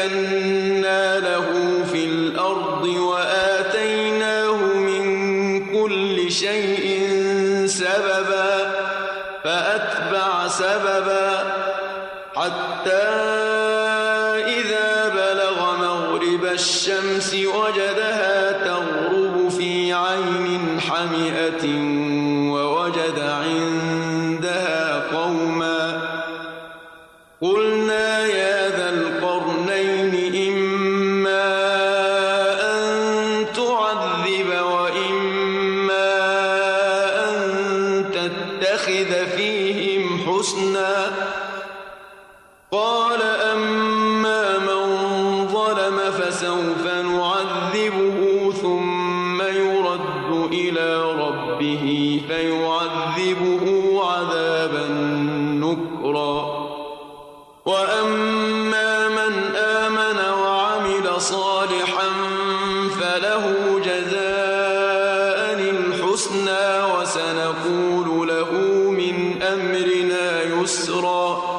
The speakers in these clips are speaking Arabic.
مكنا له في الأرض وآتيناه من كل شيء سببا فأتبع سببا حتى إذا بلغ مغرب الشمس وجدها تغرب في عين حمئة ووجد عندها قوما قلنا يا ذا القرنين إما أن تعذب وإما أن تتخذ فيهم حسنا قال أما من ظلم فسوف نعذبه ثم يرد إلى ربه فيعذبه عذابا نكرا وأما من آمن وعمل صالحا فله جزاء الحسنى وسنقول له من أمرنا يسرا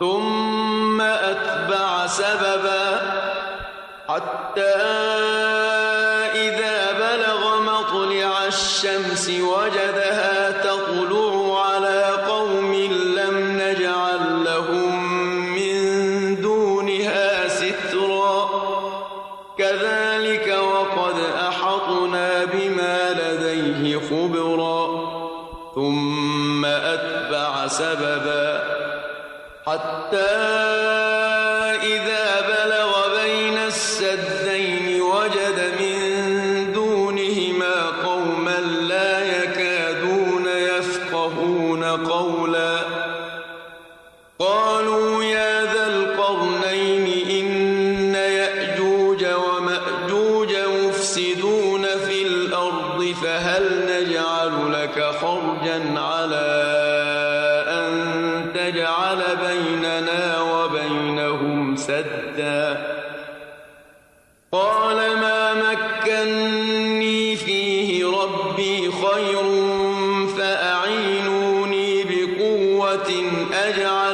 ثم أتبع سببا حتى إذا بلغ مطلع الشمس وجدها تطلع على قوم لم نجعل لهم من دونها سترا كذلك وقد أحطنا بما لديه خبرا ثم أتبع سببا حتى إذا بلغ بين السدين وجد من دونهما قوما لا يكادون يفقهون قولا قالوا يا ذا القرنين إن يأجوج ومأجوج مفسدون في الأرض فهل نجعل لك خرجا على تجعل بيننا وبينهم سدا قال ما مكني فيه ربي خير فأعينوني بقوة أجعل